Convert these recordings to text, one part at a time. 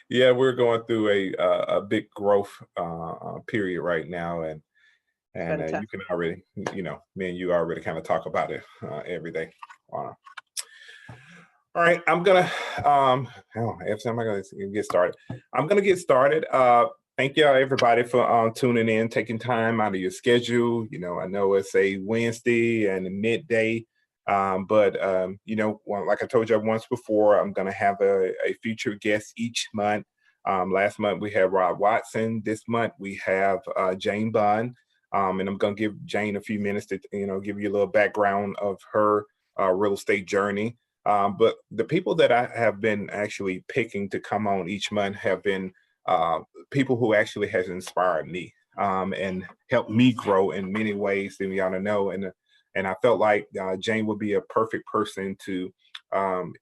Yeah, we're going through a big growth period right now, and Fantastic. you can already, me and you already kind of talk about it every day. Uh, all right, I'm gonna every time I gonna get started, I'm gonna get started. Thank y'all everybody for tuning in, taking time out of your schedule. I know it's a Wednesday and a midday, but like I told you once before, I'm gonna have a featured guest each month. Last month we had Rob Watson. This month we have Jane Bond, and I'm gonna give Jane a few minutes to give you a little background of her real estate journey. But the people that I have been actually picking to come on each month have been people who actually has inspired me and helped me grow in many ways than we ought to know. And I felt like Jane would be a perfect person to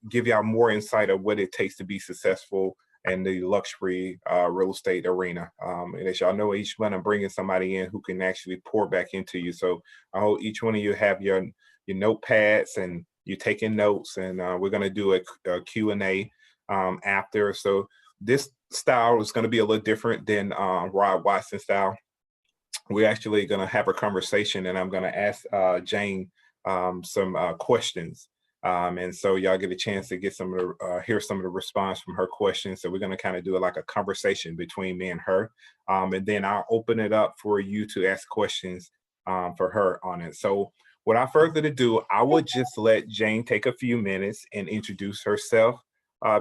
give y'all more insight of what it takes to be successful in the luxury real estate arena. And as y'all know, each month I'm bringing somebody in who can actually pour back into you. So I hope each one of you have your notepads and you're taking notes, and we're going to do a Q&A after. So this style is going to be a little different than Rob Watson style. We're actually going to have a conversation, and I'm going to ask Jane some questions. And so y'all get a chance to get hear some of the response from her questions. So we're going to kind of do like a conversation between me and her. And then I'll open it up for you to ask questions for her on it. So without further ado, I would just let Jane take a few minutes and introduce herself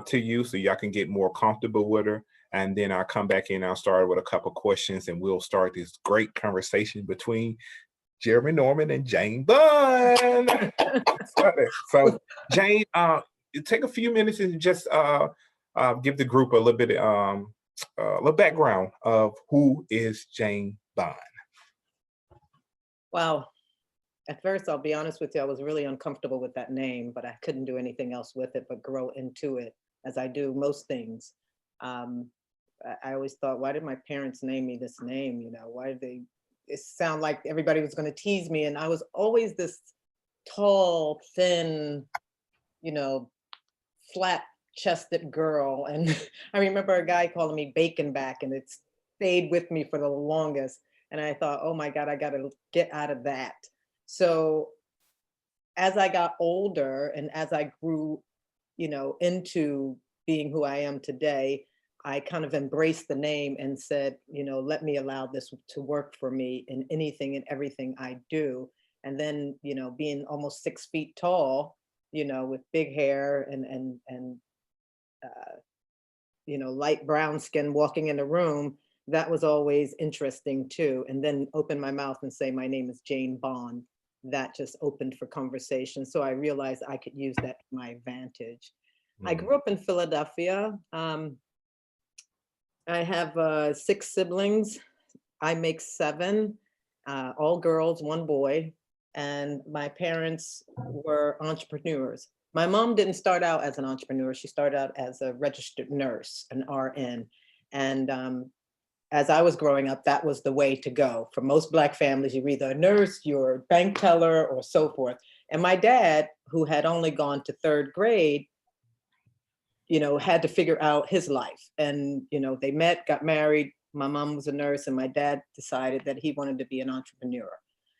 to you so y'all can get more comfortable with her. And then I'll come back in, I'll start with a couple questions, and we'll start this great conversation between Jeremy Norman and Jane Bunn. So Jane, take a few minutes and just give the group a little bit, a little background of who is Jane Bunn. Wow. At first, I'll be honest with you, I was really uncomfortable with that name, but I couldn't do anything else with it but grow into it as I do most things. Um, I always thought, why did my parents name me this name? Why did they? It sound like everybody was going to tease me, and I was always this tall, thin, you know, flat-chested girl. And I remember a guy calling me Bacon Back, and it stayed with me for the longest. And I thought, oh my God, I got to get out of that. So as I got older and as I grew, into being who I am today, I kind of embraced the name and said, let me allow this to work for me in anything and everything I do. And then, being almost 6 feet tall, with big hair and uh, light brown skin walking in a room, that was always interesting too. And then open my mouth and say, my name is Jane Bond. That just opened for conversation. So I realized I could use that to my advantage. I Mhm. grew up in Philadelphia. I have 6 siblings. I make 7, all girls, 1 boy. And my parents were entrepreneurs. My mom didn't start out as an entrepreneur. She started out as a registered nurse, an RN. And as I was growing up, that was the way to go. For most Black families, you're either a nurse, you're a bank teller, or so forth. And my dad, who had only gone to 3rd grade, had to figure out his life. And, they met, got married. My mom was a nurse, and my dad decided that he wanted to be an entrepreneur.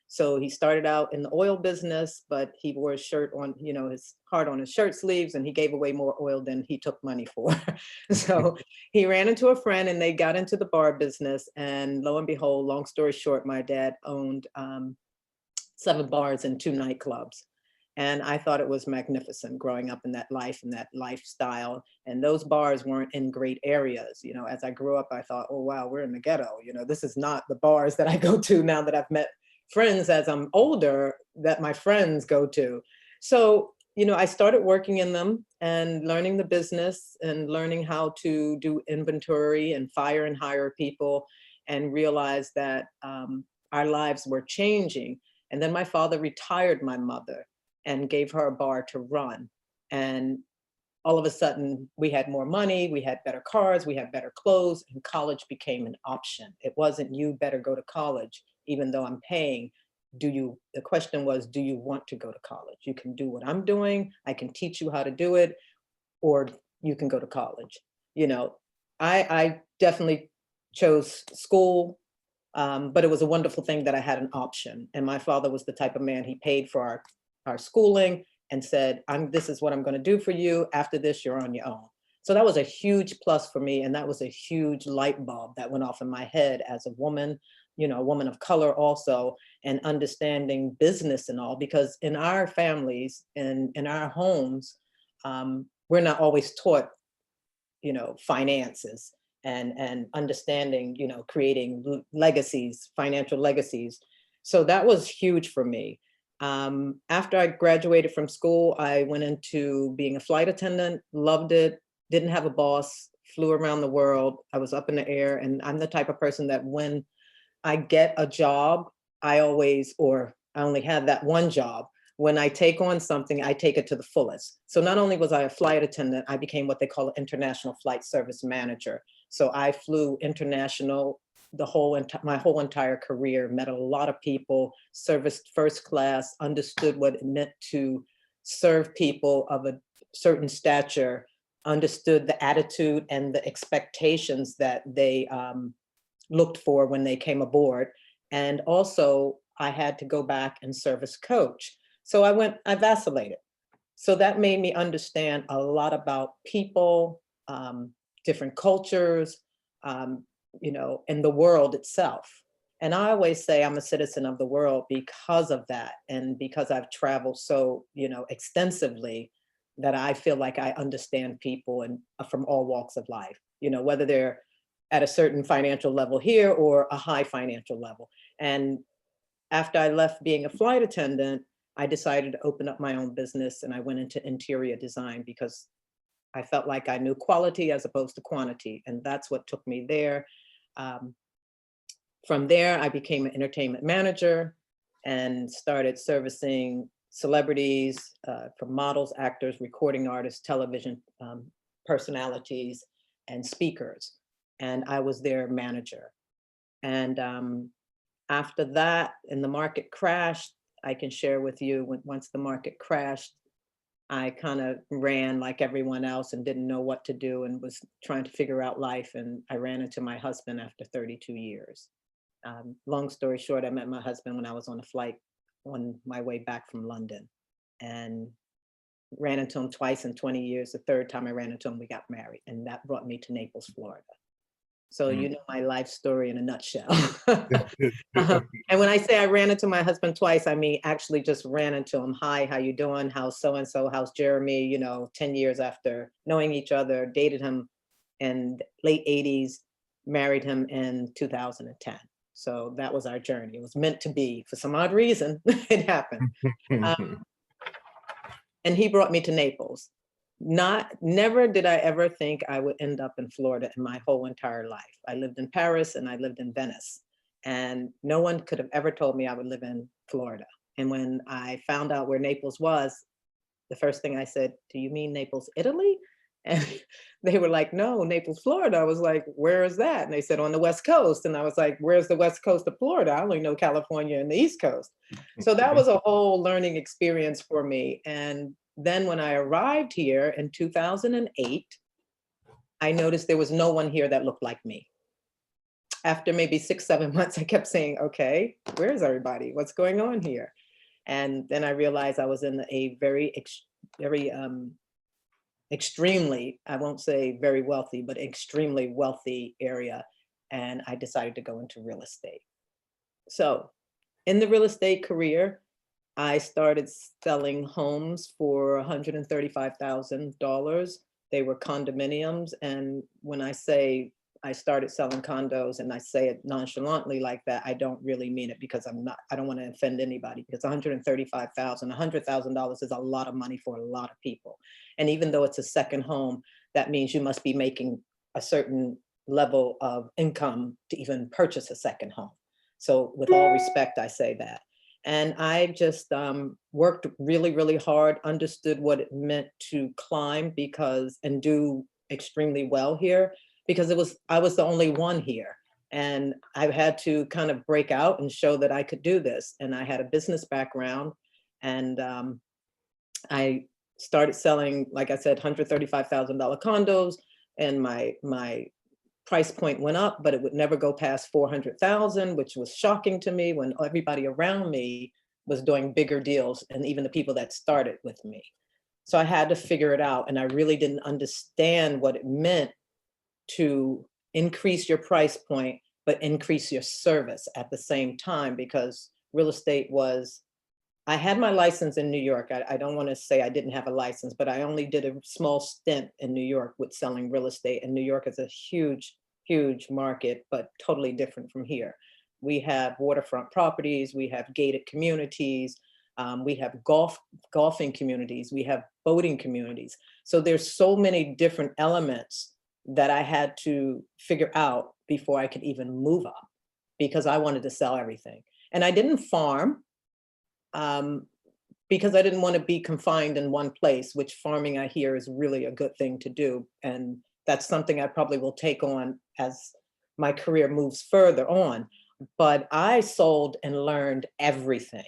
So he started out in the oil business, but he wore his shirt on, his heart on his shirt sleeves, and he gave away more oil than he took money for. So he ran into a friend and they got into the bar business. And lo and behold, long story short, my dad owned 7 bars and 2 nightclubs. And I thought it was magnificent growing up in that life and that lifestyle. And those bars weren't in great areas. As I grew up, I thought, oh, wow, we're in the ghetto. This is not the bars that I go to now that I've met friends as I'm older that my friends go to. So, I started working in them and learning the business and learning how to do inventory and fire and hire people, and realized that our lives were changing. And then my father retired my mother and gave her a bar to run. And all of a sudden, we had more money, we had better cars, we had better clothes, and college became an option. It wasn't, you better go to college, even though I'm paying. The question was, do you want to go to college? You can do what I'm doing, I can teach you how to do it, or you can go to college. You know, I definitely chose school, but it was a wonderful thing that I had an option. And my father was the type of man, he paid for our schooling and said, this is what I'm going to do for you. After this, you're on your own. So that was a huge plus for me. And that was a huge light bulb that went off in my head as a woman, you know, a woman of color also, and understanding business and all, because in our families and in our homes, we're not always taught, you know, finances and understanding, you know, creating legacies, financial legacies. So that was huge for me. After I graduated from school, I went into being a flight attendant, loved it, didn't have a boss, flew around the world. I was up in the air, and I'm the type of person that when I get a job, I only had that one job. When I take on something, I take it to the fullest. So not only was I a flight attendant, I became what they call an international flight service manager. So I flew international my whole entire career, met a lot of people, serviced first class, understood what it meant to serve people of a certain stature, understood the attitude and the expectations that they looked for when they came aboard. And also I had to go back and service coach. So I vacillated. So that made me understand a lot about people, different cultures, you know, and the world itself. And I always say I'm a citizen of the world because of that. And because I've traveled so, you know, extensively, that I feel like I understand people and from all walks of life, you know, whether they're at a certain financial level here or a high financial level. And after I left being a flight attendant, I decided to open up my own business, and I went into interior design because I felt like I knew quality as opposed to quantity. And that's what took me there. From there, I became an entertainment manager and started servicing celebrities, from models, actors, recording artists, television personalities, and speakers. And I was their manager. And after that, and the market crashed, I can share with you, once the market crashed, I kind of ran like everyone else and didn't know what to do and was trying to figure out life. And I ran into my husband after 32 years. Long story short, I met my husband when I was on a flight on my way back from London, and ran into him twice in 20 years. The third time I ran into him, we got married, and that brought me to Naples, Florida. So you know my life story in a nutshell. And when I say I ran into my husband twice, I mean actually just ran into him. Hi, how you doing? How's so-and-so? How's Jeremy? You know, 10 years after knowing each other, dated him in late 80s, married him in 2010. So that was our journey. It was meant to be. For some odd reason, it happened. And he brought me to Naples. Never did I ever think I would end up in Florida in my whole entire life. I lived in Paris and I lived in Venice, and no one could have ever told me I would live in Florida. And when I found out where Naples was, the first thing I said, "Do you mean Naples, Italy?" And they were like, "No, Naples, Florida." I was like, "Where is that?" And they said, "On the West Coast." And I was like, "Where's the West Coast of Florida? I only know California and the East Coast." So that was a whole learning experience for me. And then when I arrived here in 2008, I noticed there was no one here that looked like me. After maybe 6, 7 months, I kept saying, "Okay, where's everybody? What's going on here?" And then I realized I was in a very extremely, I won't say very wealthy, but extremely wealthy area. And I decided to go into real estate. So in the real estate career, I started selling homes for $135,000. They were condominiums. And when I say I started selling condos and I say it nonchalantly like that, I don't really mean it, because I don't want to offend anybody, because $135,000 is a lot of money for a lot of people. And even though it's a second home, that means you must be making a certain level of income to even purchase a second home. So with all respect, I say that. And I just worked really, really hard, understood what it meant to climb and do extremely well here, because I was the only one here. And I had to kind of break out and show that I could do this. And I had a business background, and I started selling, like I said, $135,000 condos, and my price point went up, but it would never go past 400,000, which was shocking to me when everybody around me was doing bigger deals, and even the people that started with me. So I had to figure it out, and I really didn't understand what it meant to increase your price point, but increase your service at the same time, because real estate was, I had my license in New York. I don't want to say I didn't have a license, but I only did a small stint in New York with selling real estate. And New York is a huge, huge market, but totally different from here. We have waterfront properties, we have gated communities, we have golfing communities, we have boating communities. So there's so many different elements that I had to figure out before I could even move up, because I wanted to sell everything. And I didn't farm, because I didn't want to be confined in one place, which farming I hear is really a good thing to do. And that's something I probably will take on as my career moves further on. But I sold and learned everything.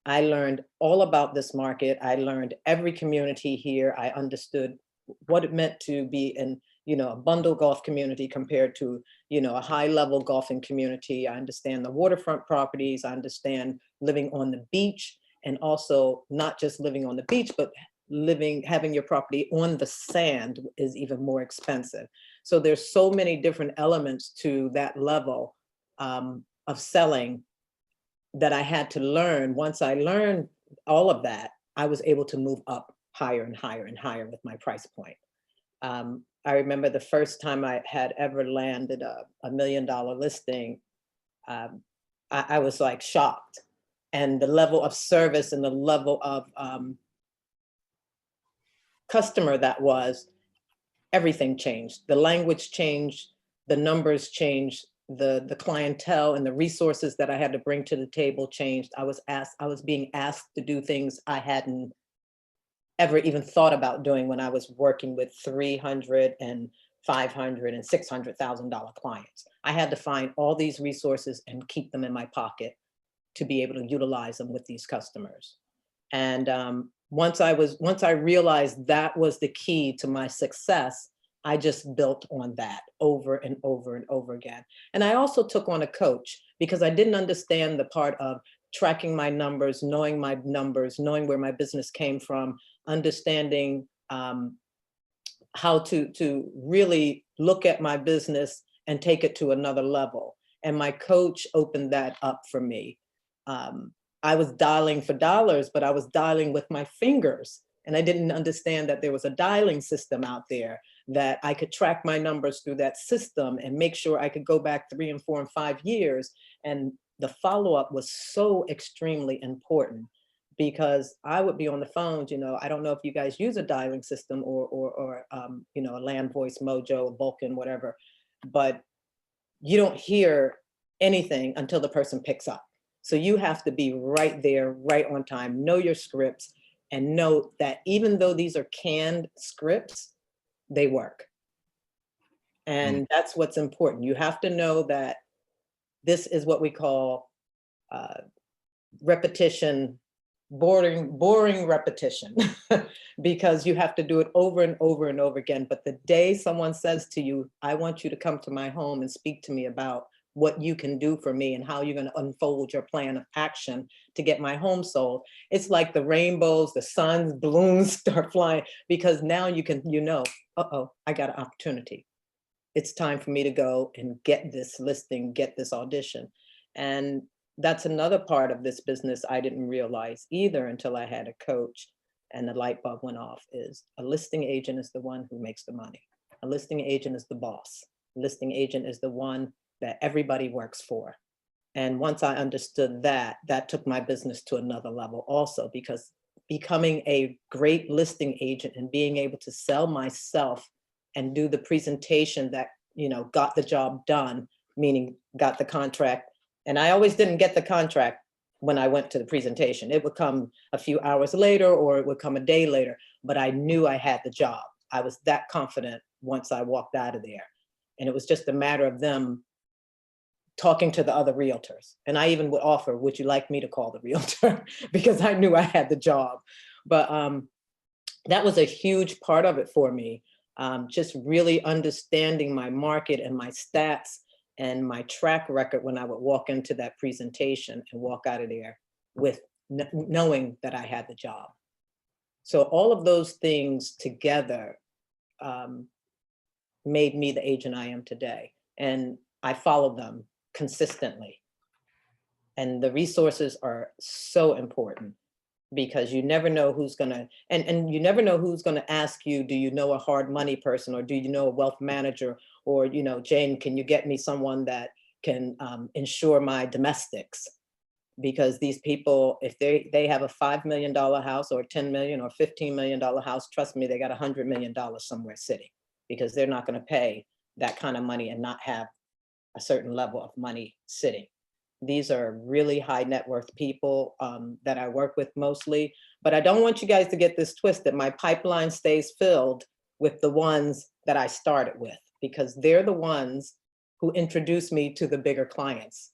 I learned all about this market. I learned every community here. I understood what it meant to be in, a bundle golf community compared to, a high level golfing community. I understand the waterfront properties. I understand living on the beach, and also not just living on the beach, but having your property on the sand is even more expensive. So there's so many different elements to that level of selling that I had to learn. Once I learned all of that, I was able to move up higher and higher and higher with my price point. I remember the first time I had ever landed a $1 million listing, I was like shocked. And the level of service and the level of customer that was, everything changed. The language changed, the numbers changed, the clientele and the resources that I had to bring to the table changed. I was being asked to do things I hadn't ever even thought about doing when I was working with $300,000 and $500,000 and $600,000 clients. I had to find all these resources and keep them in my pocket to be able to utilize them with these customers. And once I realized that was the key to my success, I just built on that over and over and over again. And I also took on a coach, because I didn't understand the part of tracking my numbers, knowing where my business came from, understanding how to really look at my business and take it to another level. And my coach opened that up for me. I was dialing for dollars, but I was dialing with my fingers. And I didn't understand that there was a dialing system out there, that I could track my numbers through that system and make sure I could go back 3 and 4 and 5 years. And the follow-up was so extremely important, because I would be on the phones, I don't know if you guys use a dialing system or a Land Voice, Mojo, Vulcan, whatever, but you don't hear anything until the person picks up. So you have to be right there, right on time, know your scripts, and know that even though these are canned scripts, they work. And that's what's important. You have to know that this is what we call repetition, boring repetition, because you have to do it over and over and over again. But the day someone says to you, I want you to come to my home and speak to me about what you can do for me and how you're going to unfold your plan of action to get my home sold, it's like the rainbows, the suns, balloons start flying, because now you can, uh-oh, I got an opportunity. It's time for me to go and get this listing, get this audition. And that's another part of this business I didn't realize either until I had a coach and the light bulb went off, is a listing agent is the one who makes the money. A listing agent is the boss. A listing agent is the one that everybody works for. And once I understood that, that took my business to another level also, because becoming a great listing agent and being able to sell myself and do the presentation that, got the job done, meaning got the contract. And I always didn't get the contract when I went to the presentation. It would come a few hours later, or it would come a day later, but I knew I had the job. I was that confident once I walked out of there. And it was just a matter of them talking to the other realtors. And I even would offer, would you like me to call the realtor? Because I knew I had the job. But that was a huge part of it for me. Just really understanding my market and my stats and my track record when I would walk into that presentation and walk out of there with knowing that I had the job. So all of those things together um, made me the agent I am today. And I followed them consistently. And the resources are so important because you never know who's gonna, and you never know who's gonna ask you, do you know a hard money person, or do you know a wealth manager? Or, you know, Jane, can you get me someone that can insure my domestics? Because these people, if they have a $5 million house or 10 million or $15 million house, trust me, they got $100 million somewhere sitting, because they're not gonna pay that kind of money and not have a certain level of money sitting. These are really high net worth people that I work with mostly, but I don't want you guys to get this twisted. My pipeline stays filled with the ones that I started with, because they're the ones who introduced me to the bigger clients.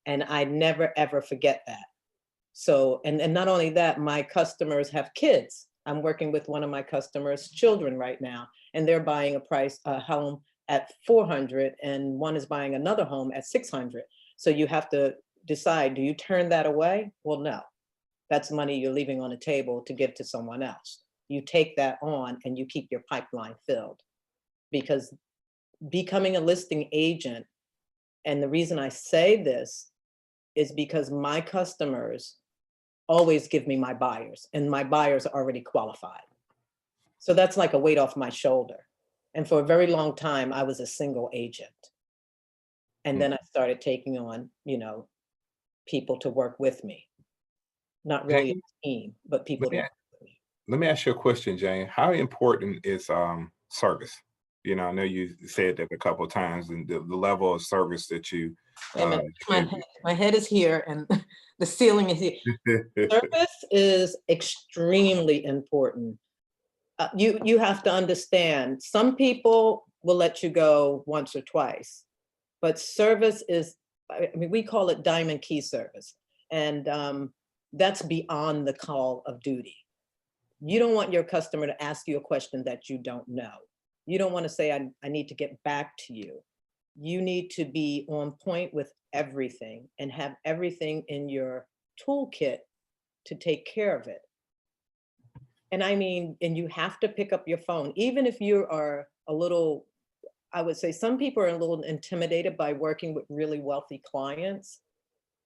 And I never, ever forget that. So, and not only that, my customers have kids. I'm working with one of my customers' children right now, and they're buying a home at 400, and one is buying another home at 600. So you have to decide, do you turn that away? Well, no, that's money you're leaving on the table to give to someone else. You take that on and you keep your pipeline filled, because becoming a listing agent, and the reason I say this is because my customers always give me my buyers, and my buyers are already qualified. So that's like a weight off my shoulder. And for a very long time, I was a single agent. And then I started taking on, you know, people to work with me. Not really Jane, a team, but people let to me work with me. let me ask you a question, Jane. How important is service? You know, I know you said that a couple of times, and the level of service that you Wait a uh, minute, my head is here and the ceiling is here. Service is extremely important. You have to understand, some people will let you go once or twice, but service is, I mean, we call it diamond key service. And that's beyond the call of duty. You don't want your customer to ask you a question that you don't know. You don't want to say, I need to get back to you. You need to be on point with everything and have everything in your toolkit to take care of it. And I mean, and you have to pick up your phone, even if you are a little, I would say some people are a little intimidated by working with really wealthy clients.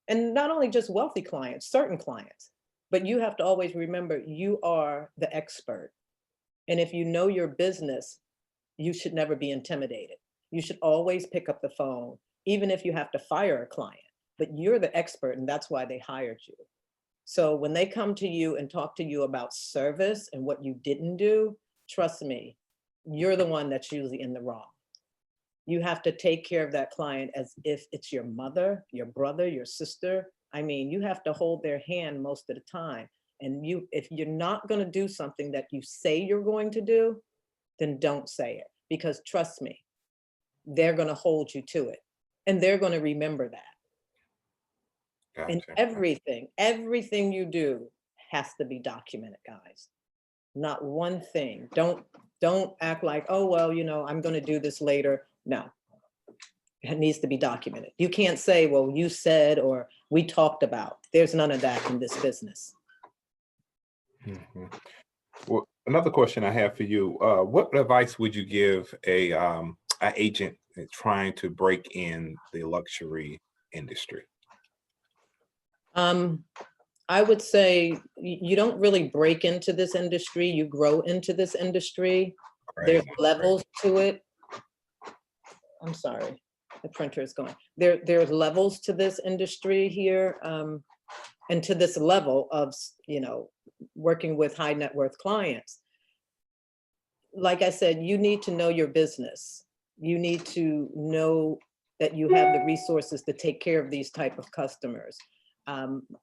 And not only just wealthy clients, certain clients, but you have to always remember you are the expert. And if you know your business, you should never be intimidated. You should always pick up the phone, even if you have to fire a client, but you're the expert and that's why they hired you. So when they come to you and talk to you about service and what you didn't do, trust me, you're the one that's usually in the wrong. You have to take care of that client as if it's your mother, your brother, your sister. I mean, you have to hold their hand most of the time. And if you're not going to do something that you say you're going to do, then don't say it. Because trust me, they're going to hold you to it. And they're going to remember that. And Gotcha. everything you do has to be documented, guys. Not one thing. Don't act like, oh, well, you know, I'm going to do this later. No, it needs to be documented. You can't say, well, you said, or we talked about. There's none of that in this business. Mhm. Well, another question I have for you: what advice would you give a agent that's trying to break in the luxury industry? Um, I would say you don't really break into this industry, you grow into this industry. Right. There's levels to it. I'm sorry, the printer is going. There's levels to this industry here, and to this level of, you know, working with high net worth clients. Like I said, you need to know your business. You need to know that you have the resources to take care of these type of customers.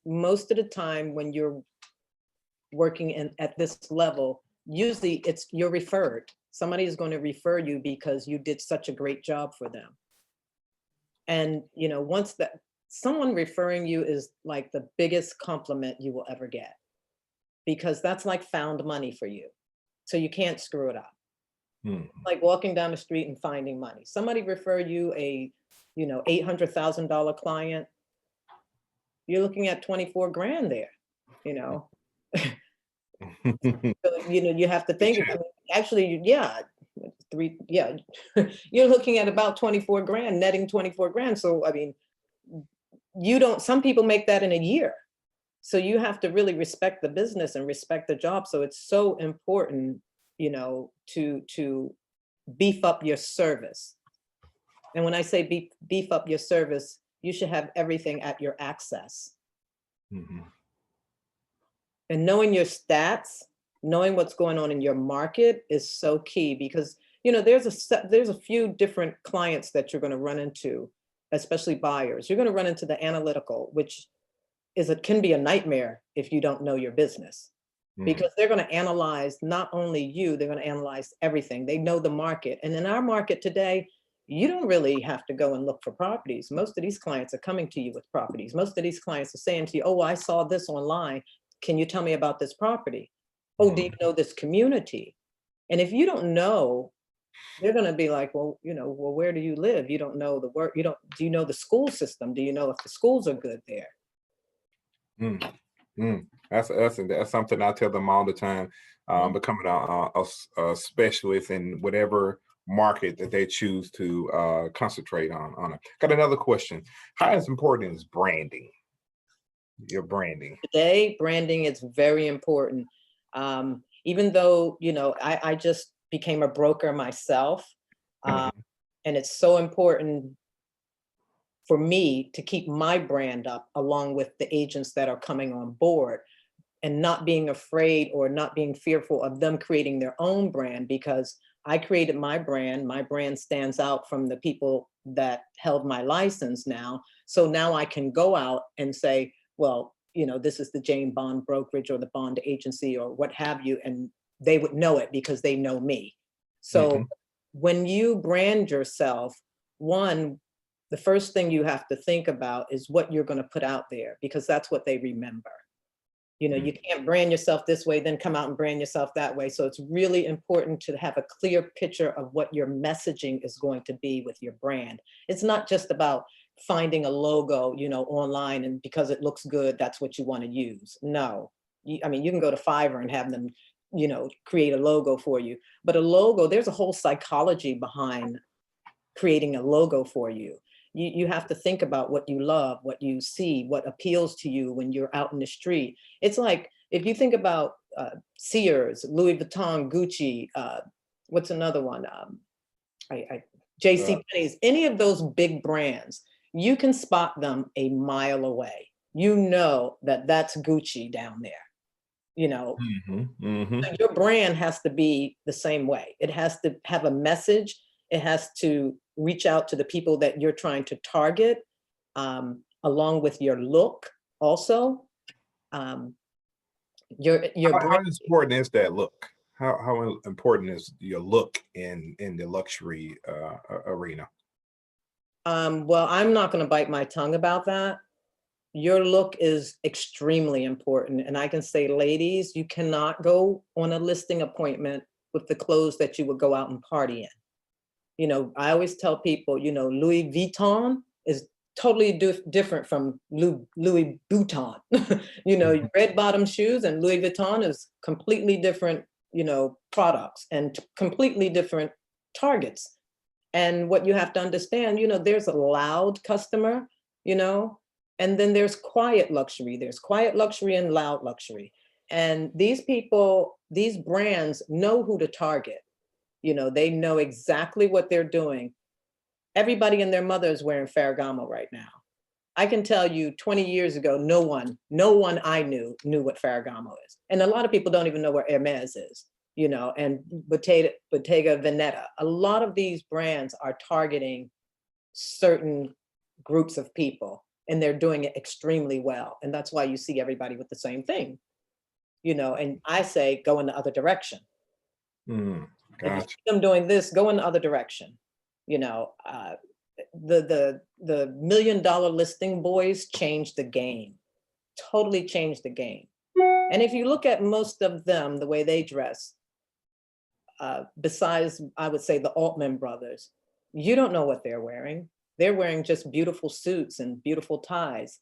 Most of the time when you're working at this level, usually you're referred. Somebody is going to refer you because you did such a great job for them. And you know, once that someone referring you is like the biggest compliment you will ever get, because that's like found money for you. So you can't screw it up. Mm. Like walking down the street and finding money. Somebody refer you a, $800,000 client, you're looking at 24 grand there, you know? So, you have to think, I mean, actually, yeah, yeah, you're looking at about 24 grand, netting 24 grand. So, I mean, some people make that in a year. So you have to really respect the business and respect the job. So it's so important, to beef up your service. And when I say beef up your service, you should have everything at your access. Mhm. And knowing your stats, knowing what's going on in your market is so key because there's a few different clients that you're going to run into, especially buyers. You're going to run into the analytical, which can be a nightmare if you don't know your business. Mm. Because they're going to analyze not only you, they're going to analyze everything. They know the market. And in our market today, you don't really have to go and look for properties. Most of these clients are coming to you with properties. Most of these clients are saying to you, oh, I saw this online. Can you tell me about this property? Oh, do you know this community? And if you don't know, they're going to be like, well, where do you live? You don't know the work. Do you know the school system? Do you know if the schools are good there? Mm. Mm. That's something I tell them all the time. Becoming a specialist in whatever market that they choose to concentrate on it. Got another question. How is important is branding? Your branding. Today, branding is very important. Even though, I just became a broker myself, Mhm. and it's so important for me to keep my brand up along with the agents that are coming on board and not being afraid or not being fearful of them creating their own brand because I created my brand. My brand stands out from the people that held my license now. So now I can go out and say, well, this is the Jane Bond brokerage or the bond agency or what have you. And they would know it because they know me. So Mhm. when you brand yourself, one, the first thing you have to think about is what you're going to put out there because that's what they remember. You can't brand yourself this way, then come out and brand yourself that way. So it's really important to have a clear picture of what your messaging is going to be with your brand. It's not just about finding a logo, online and because it looks good, that's what you want to use. No. I mean, you can go to Fiverr and have them, create a logo for you. But a logo, there's a whole psychology behind creating a logo for you. You have to think about what you love, what you see, what appeals to you when you're out in the street. It's like if you think about Sears, Louis Vuitton, Gucci, what's another one? Uh, JC Penney's, any of those big brands, you can spot them a mile away. You know that that's Gucci down there. mhm. Mhm. Your brand has to be the same way. It has to have a message. It has to reach out to the people that you're trying to target, along with your look also. Um, your How brand. important is that look? How important is your look in the luxury arena? Well, I'm not going to bite my tongue about that. Your look is extremely important. And I can say, ladies, you cannot go on a listing appointment with the clothes that you would go out and party in. I always tell people, Louis Vuitton is totally different from Louis Vuitton. Mhm. Red bottom shoes and Louis Vuitton is completely different, products and completely different targets. And what you have to understand, there's a loud customer, you know, and then there's quiet luxury. There's quiet luxury and loud luxury. And these people, these brands know who to target. They know exactly what they're doing. Everybody and their mother is wearing Ferragamo right now. I can tell you 20 years ago, no one I knew what Ferragamo is. And a lot of people don't even know where Hermes is, and Bottega Veneta. A lot of these brands are targeting certain groups of people and they're doing it extremely well. And that's why you see everybody with the same thing, and I say go in the other direction. Mm, If you see gotcha. them doing this, go in the other direction. You know, the $1 million listing boys changed the game, totally changed the game. And if you look at most of them, the way they dress, besides, I would say, the Altman brothers, you don't know what they're wearing. They're wearing just beautiful suits and beautiful ties.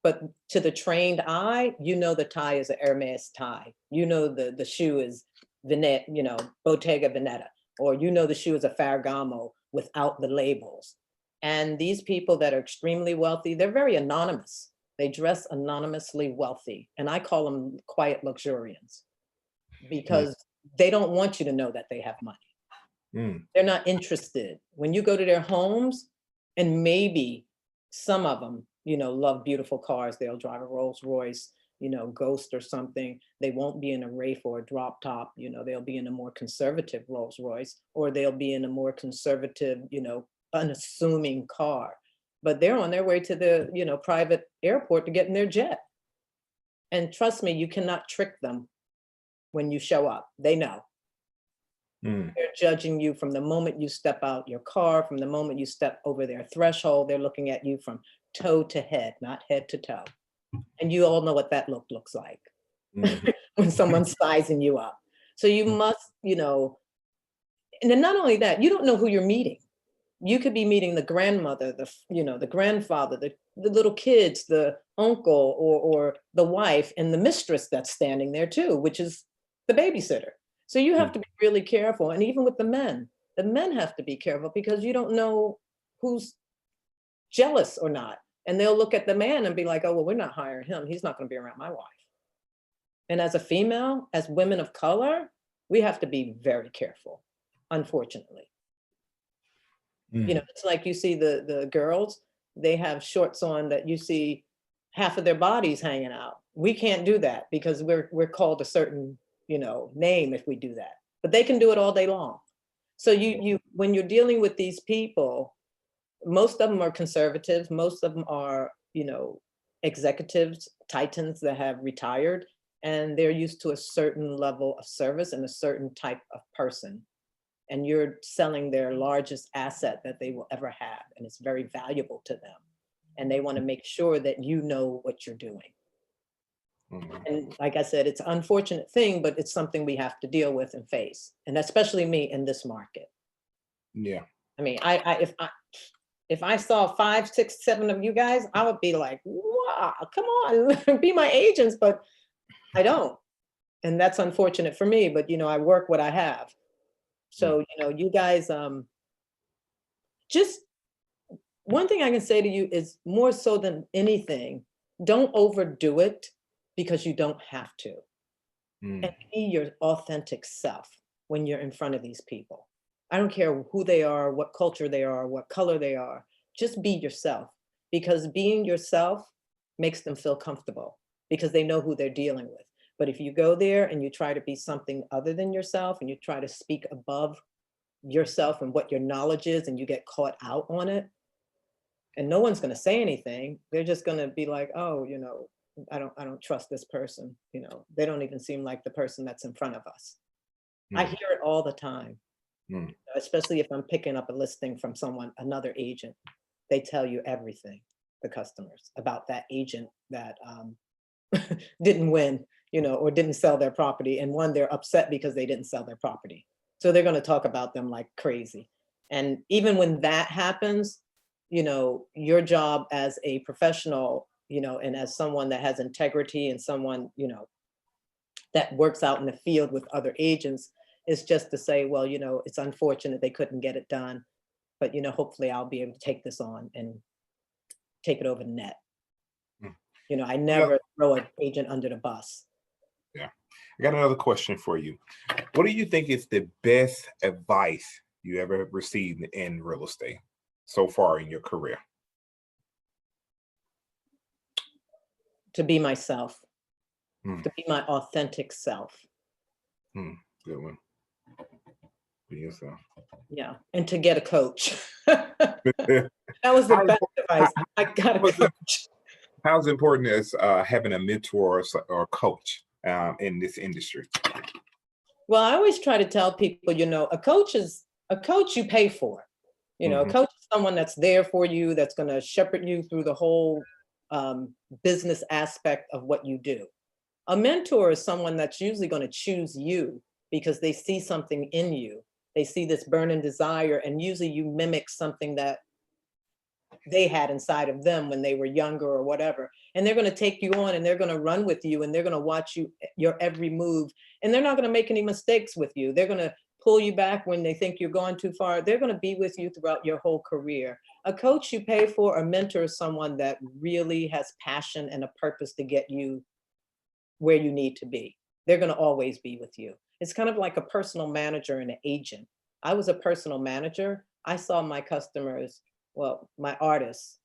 But to the trained eye, you know the tie is an Hermes tie. You know the shoe is Bottega Veneta, or you know the shoe is a Ferragamo without the labels. And these people that are extremely wealthy, they're very anonymous. They dress anonymously wealthy. And I call them quiet luxurians because they don't want you to know that they have money. They're not interested. When you go to their homes, and maybe some of them, love beautiful cars, they'll drive a Rolls Royce, Ghost or something. They won't be in a Wraith or a drop top, they'll be in a more conservative Rolls Royce, or they'll be in a more conservative, unassuming car. But they're on their way to the, private airport to get in their jet. And trust me, you cannot trick them when you show up. They know. They're judging you from the moment you step out your car, from the moment you step over their threshold. They're looking at you from toe to head, not head to toe. And you all know what that looks like when someone's sizing you up. So you must, and then not only that, you don't know who you're meeting. You could be meeting the grandmother, the grandfather, the little kids, the uncle, or the wife, and the mistress that's standing there too, which is the babysitter. So you have to be really careful. And even with the men have to be careful because you don't know who's jealous or not. And they'll look at the man and be like, oh, well, we're not hiring him. He's not going to be around my wife. And as a female, as women of color, we have to be very careful, unfortunately. It's like you see the girls, they have shorts on that you see half of their bodies hanging out. We can't do that because we're called a certain name if we do that, but they can do it all day long. So you when you're dealing with these people, most of them are conservatives, most of them are, executives, titans that have retired, and they're used to a certain level of service and a certain type of person. And you're selling their largest asset that they will ever have, and it's very valuable to them. And they want to make sure that you know what you're doing. And like I said, it's an unfortunate thing, but it's something we have to deal with and face, and especially me in this market. Yeah. I mean, if I saw 5, 6, 7 of you guys, I would be like, wow, come on, be my agents, but I don't. And that's unfortunate for me, but I work what I have. So, you guys, just one thing I can say to you is more so than anything, don't overdo it because you don't have to. And be your authentic self when you're in front of these people. I don't care who they are, what culture they are, what color they are, just be yourself, because being yourself makes them feel comfortable because they know who they're dealing with. But if you go there and you try to be something other than yourself and you try to speak above yourself and what your knowledge is and you get caught out on it, and no one's going to say anything, they're just going to be like, oh, I don't trust this person. They don't even seem like the person that's in front of us. I hear it all the time, especially if I'm picking up a listing from another agent. They tell you everything, the customers, about that agent that didn't win, or didn't sell their property. And one, they're upset because they didn't sell their property. So they're going to talk about them like crazy. And even when that happens, your job as a professional, and as someone that has integrity and someone, that works out in the field with other agents is just to say, well, it's unfortunate they couldn't get it done, but, hopefully I'll be able to take this on and take it over the net. I never throw an agent under the bus. Yeah. I got another question for you. What do you think is the best advice you ever received in real estate so far in your career? To be myself, to be my authentic self. Good one. Be yourself. Yeah, and to get a coach. That was the best advice. I got a coach. How's important is having a mentor or coach in this industry? Well, I always try to tell people, a coach you pay for. A coach is someone that's there for you, that's going to shepherd you through the whole business aspect of what you do. A mentor is someone that's usually going to choose you because they see something in you. They see this burning desire, and usually you mimic something that they had inside of them when they were younger or whatever. And they're going to take you on and they're going to run with you and they're going to watch you, your every move. And they're not going to make any mistakes with you. They're going to pull you back when they think you're going too far. They're going to be with you throughout your whole career. A coach you pay for, a mentor is someone that really has passion and a purpose to get you where you need to be. They're going to always be with you. It's kind of like a personal manager and an agent. I was a personal manager. I saw my customers, well, my artists,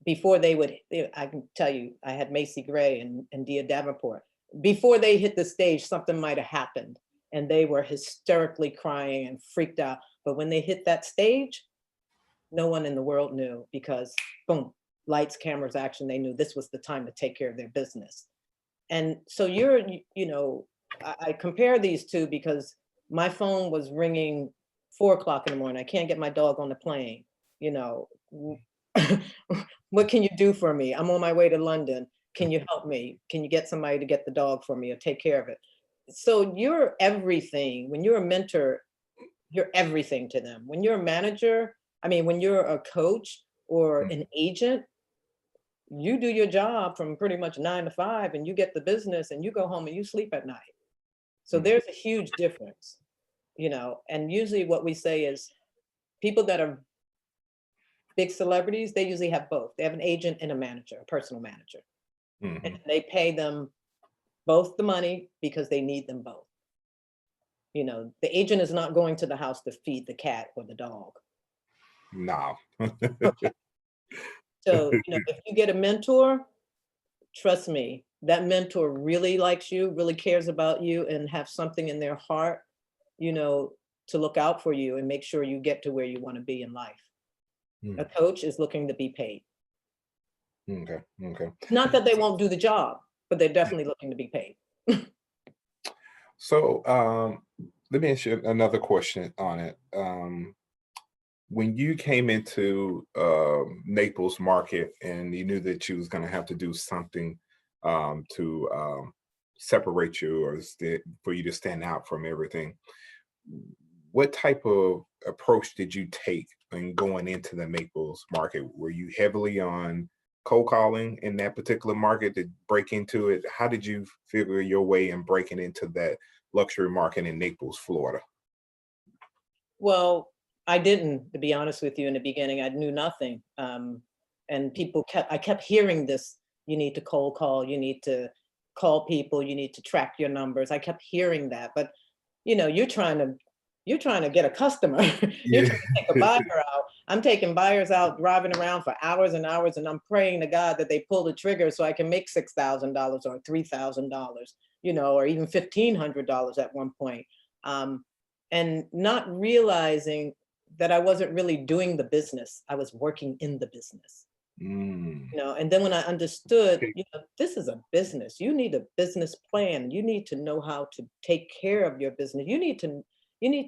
before they would, I can tell you, I had Macy Gray and Dia Davenport. Before they hit the stage, something might have happened and they were hysterically crying and freaked out. But when they hit that stage, no one in the world knew, because boom, lights, cameras, action, they knew this was the time to take care of their business. And so I compare these two because my phone was ringing 4 o'clock in the morning. I can't get my dog on the plane. What can you do for me? I'm on my way to London. Can you help me? Can you get somebody to get the dog for me or take care of it? So you're everything. When you're a mentor, you're everything to them. When you're a manager, when you're a coach or an agent, you do your job from pretty much 9 to 5 and you get the business and you go home and you sleep at night. So there's a huge difference, and usually what we say is people that are big celebrities, they usually have both. They have an agent and a manager, a personal manager. And they pay them both the money because they need them both. The agent is not going to the house to feed the cat or the dog. No. Okay. So, if you get a mentor, trust me, that mentor really likes you, really cares about you, and have something in their heart, to look out for you and make sure you get to where you want to be in life. A coach is looking to be paid. Okay. Not that they won't do the job, but they're definitely looking to be paid. So let me ask you another question on it. When you came into Naples market and you knew that you was going to have to do something to separate you or for you to stand out from everything, what type of approach did you take in going into the Naples market? Were you heavily on cold calling in that particular market to break into it? How did you figure your way in breaking into that luxury market in Naples, Florida? Well, I didn't, to be honest with you, in the beginning. I knew nothing. And I kept hearing this, you need to cold call, you need to call people, you need to track your numbers. I kept hearing that, but you're trying to get a customer. You're Yeah. trying to take a buyer out. I'm taking buyers out, driving around for hours and hours, and I'm praying to God that they pull the trigger so I can make $6,000 or $3,000, or even $1,500 at one point. And not realizing that I wasn't really doing the business. I was working in the business. And then when I understood, Okay. this is a business. You need a business plan. You need to know how to take care of your business. You need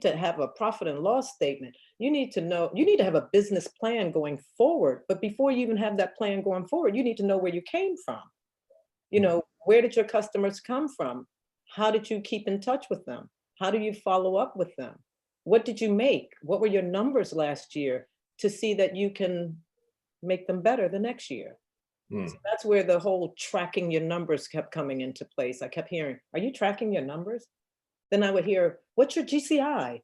to have a profit and loss statement. You need to have a business plan going forward. But before you even have that plan going forward, you need to know where you came from. Where did your customers come from? How did you keep in touch with them? How do you follow up with them? What did you make? What were your numbers last year to see that you can make them better the next year? Mm. So that's where the whole tracking your numbers kept coming into place. I kept hearing, are you tracking your numbers? Then I would hear, what's your GCI?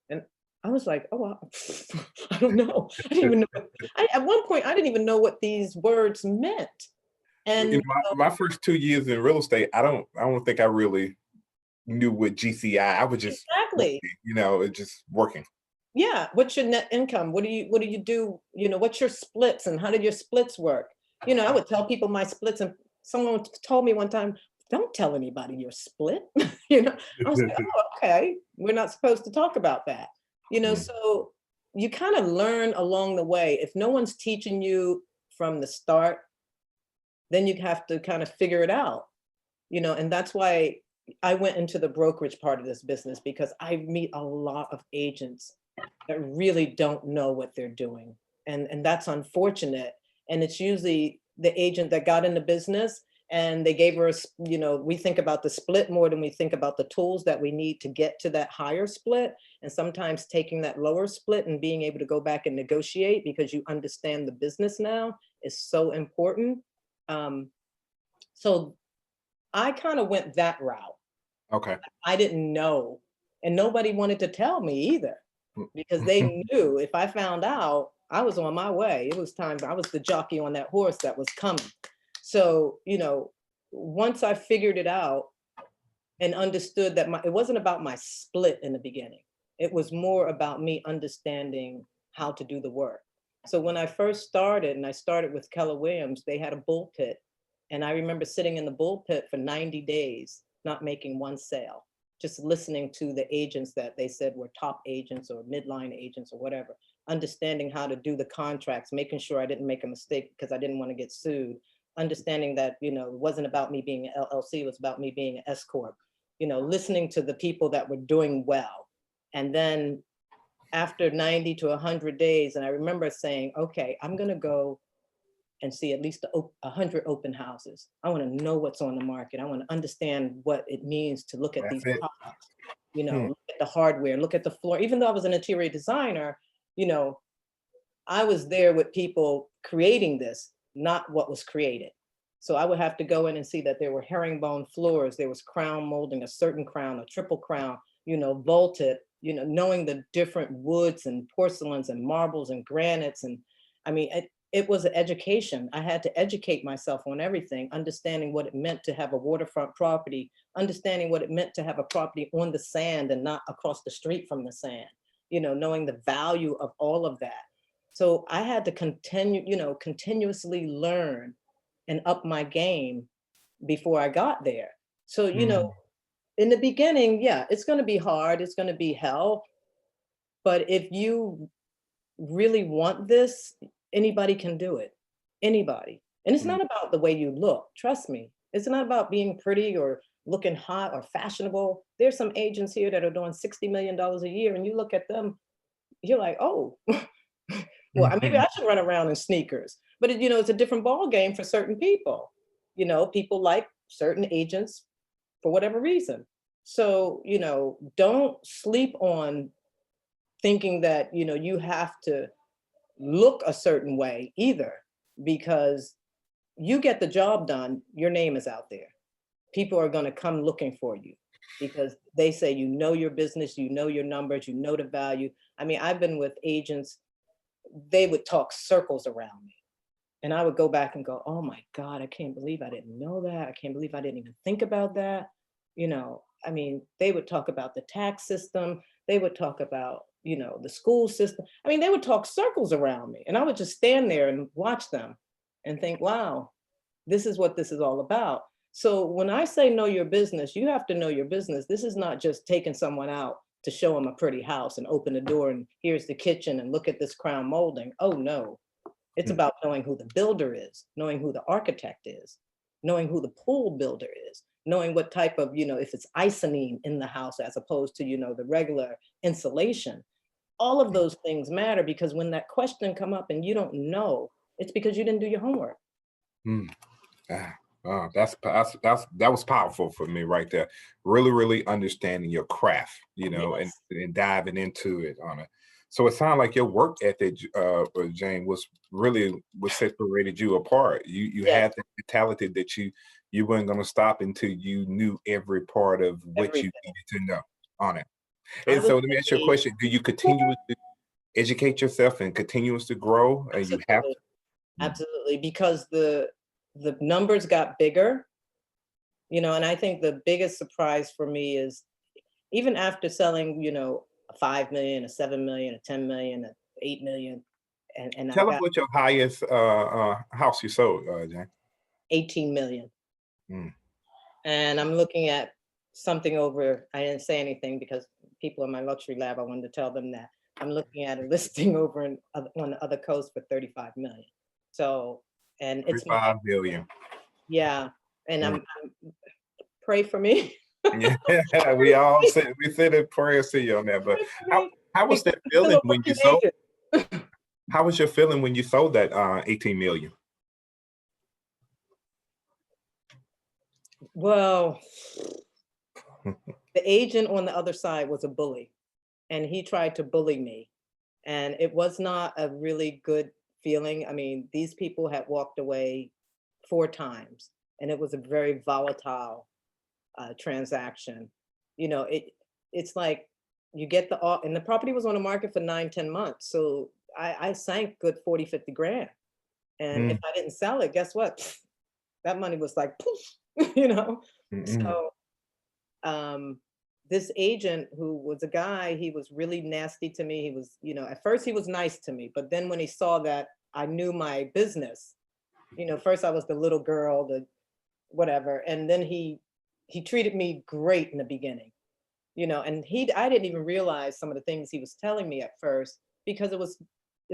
And I was like, oh, I don't know. I didn't even know. At one point, I didn't even know what these words meant. And My first 2 years in real estate, I don't think I really knew what GCI. I was just exactly. working, it just working. Yeah. What's your net income? What do you do? What's your splits and how did your splits work? I would tell people my splits, and someone told me one time, don't tell anybody your split. I was like, oh, okay. We're not supposed to talk about that. So you kind of learn along the way. If no one's teaching you from the start, then you have to kind of figure it out, and that's why I went into the brokerage part of this business, because I meet a lot of agents that really don't know what they're doing. And that's unfortunate. And it's usually the agent that got in the business And they gave her, we think about the split more than we think about the tools that we need to get to that higher split. And sometimes taking that lower split and being able to go back and negotiate because you understand the business now is so important. So I kind of went that route. Okay. I didn't know, and nobody wanted to tell me either, because they knew if I found out, I was on my way. It was time. I was the jockey on that horse that was coming. So, once I figured it out and understood that it wasn't about my split in the beginning. It was more about me understanding how to do the work. So when I first started, and I started with Keller Williams, they had a bull pit. And I remember sitting in the bull pit for 90 days, not making one sale, just listening to the agents that they said were top agents or midline agents or whatever, understanding how to do the contracts, making sure I didn't make a mistake because I didn't want to get sued, understanding that, it wasn't about me being an LLC, it was about me being an S Corp, listening to the people that were doing well. And then after 90 to 100 days, and I remember saying, okay, I'm going to go and see at least 100 open houses. I want to know what's on the market. I want to understand what it means to look at That's these it. products, look at the hardware, look at the floor. Even though I was an interior designer, I was there with people creating this, not what was created. So I would have to go in and see that there were herringbone floors, there was crown molding, a certain crown, a triple crown, vaulted, knowing the different woods and porcelains and marbles and granites. And I mean, it was an education. I had to educate myself on everything, understanding what it meant to have a waterfront property, understanding what it meant to have a property on the sand and not across the street from the sand, knowing the value of all of that. So I had to continuously learn and up my game before I got there. So, in the beginning, yeah, it's going to be hard. It's going to be hell. But if you really want this, anybody can do it. Anybody. And it's not about the way you look. Trust me. It's not about being pretty or looking hot or fashionable. There's some agents here that are doing $60 million a year, and you look at them, you're like, oh, well, maybe I should run around in sneakers. But it's a different ball game for certain people. People like certain agents for whatever reason. So, don't sleep on thinking that, you have to look a certain way either, because you get the job done, your name is out there. People are going to come looking for you because they say, your business, your numbers, the value. I mean, I've been with agents, they would talk circles around me. And I would go back and go, oh my God, I can't believe I didn't know that. I can't believe I didn't even think about that. I mean, they would talk about the tax system. They would talk about, the school system. I mean, they would talk circles around me, and I would just stand there and watch them and think, wow, this is what this is all about. So when I say know your business, you have to know your business. This is not just taking someone out to show them a pretty house and open the door and here's the kitchen and look at this crown molding. Oh no, it's about knowing who the builder is, knowing who the architect is, knowing who the pool builder is, knowing what type of, if it's Icynene in the house as opposed to, the regular insulation. All of those things matter, because when that question come up and you don't know, it's because you didn't do your homework. That was powerful for me right there. Really, really understanding your craft, Yes. and diving into it on it. So it sounded like your work ethic, Jane, was what separated you apart. You Yes. had the mentality that you weren't going to stop until you knew every part of what Everything. you needed to know on it. I And was so let me ask you a question: do you continue to educate yourself and continues to grow? And you have to. Absolutely, because the numbers got bigger, and I think the biggest surprise for me is even after selling, a 5 million, a 7 million, a 10 million, a 8 million, and I Tell us got what your highest house you sold, Jane. 18 million. Mm. And I'm looking at something over, I didn't say anything because people in my luxury lab, I wanted to tell them that I'm looking at a listing over on the other coast for 35 million. So, and it's 35 million. yeah. And I'm pray for me. Yeah, we said a prayer to you on that. But how was that feeling when you sold? How was your feeling when you sold that 18 million? Well, the agent on the other side was a bully, and he tried to bully me. And it was not a really good feeling. I mean, these people had walked away 4 times, and it was a very volatile transaction. You know, it's like you get and the property was on the market for 9, 10 months. So I sank good 40, 50 grand. And if Mm, I didn't sell it, guess what? That money was like poof, you know. mm, So um this agent who was a guy, he was really nasty to me. He was, at first he was nice to me, but then when he saw that I knew my business, first I was the little girl, the whatever, and then he treated me great in the beginning, and I didn't even realize some of the things he was telling me at first because it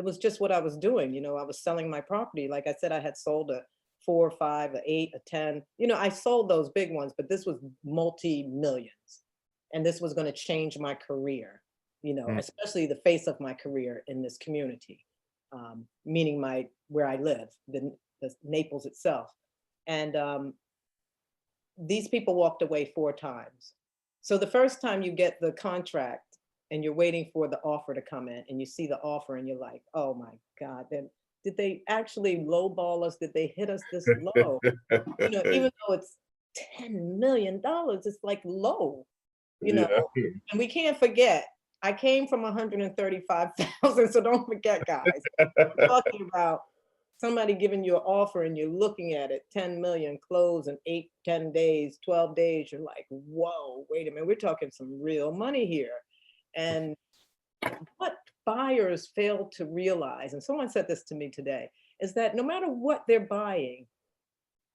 was just what I was doing. I was selling my property. Like I said, I had sold a 4, 5, a 8, a 10. I sold those big ones, but this was multi-millions. And this was going to change my career, mm, especially the face of my career in this community, meaning where I live, the Naples itself. And these people walked away 4 times. So the first time you get the contract and you're waiting for the offer to come in and you see the offer and you're like, oh my God, then did they actually lowball us? Did they hit us this low? Even though it's $10 million, it's like low, you know, yeah. and we can't forget, I came from 135,000. So don't forget, guys, we're talking about somebody giving you an offer and you're looking at it, 10 million close in 8, 10 days, 12 days. You're like, whoa, wait a minute. We're talking some real money here. And what buyers fail to realize, and someone said this to me today, is that no matter what they're buying,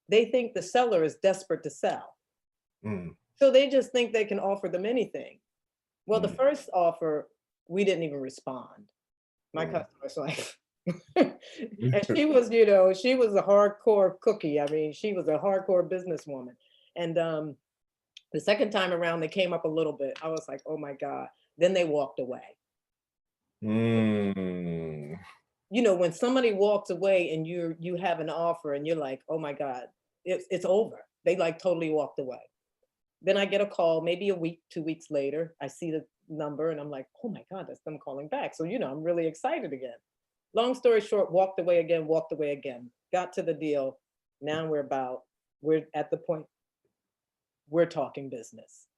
they think the seller is desperate to sell. Mm, So they just think they can offer them anything. Well, the mm, first offer, we didn't even respond. My mm. customer's like, and she was a hardcore cookie. I mean, she was a hardcore businesswoman. And the second time around, they came up a little bit. I was like, oh my God. Then they walked away. Mm, When somebody walks away and you have an offer and you're like, oh my God, it's over. They like totally walked away. Then I get a call, maybe a week, 2 weeks later. I see the number and I'm like, oh my God, that's them calling back. So, I'm really excited again. Long story short, walked away again, got to the deal. Now we're at the point we're talking business.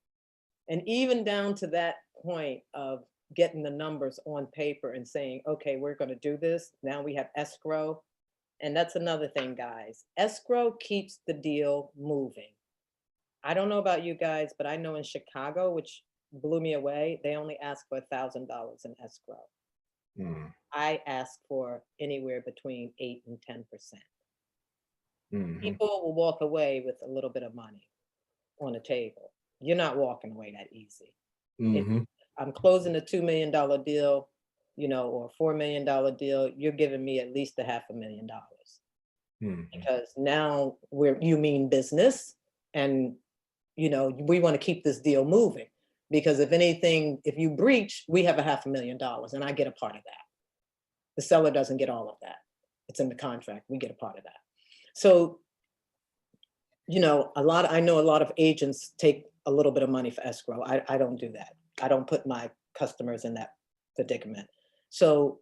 And even down to that point of getting the numbers on paper and saying, okay, we're going to do this. Now we have escrow. And that's another thing, guys. Escrow keeps the deal moving. I don't know about you guys, but I know in Chicago, which blew me away, they only ask for $1,000 in escrow. mm, I ask for anywhere between 8 and 10%. mhm, People will walk away with a little bit of money on the table. You're not walking away that easy. If mhm, I'm closing a $2 million deal, or a $4 million deal, you're giving me at least a $500,000 mhm, because now you mean business, and we want to keep this deal moving because if you breach, we have a $500,000 and I get a part of that. The seller doesn't get all of that. It's in the contract. We get a part of that. So, I know a lot of agents take a little bit of money for escrow. I don't do that. I don't put my customers in that predicament. So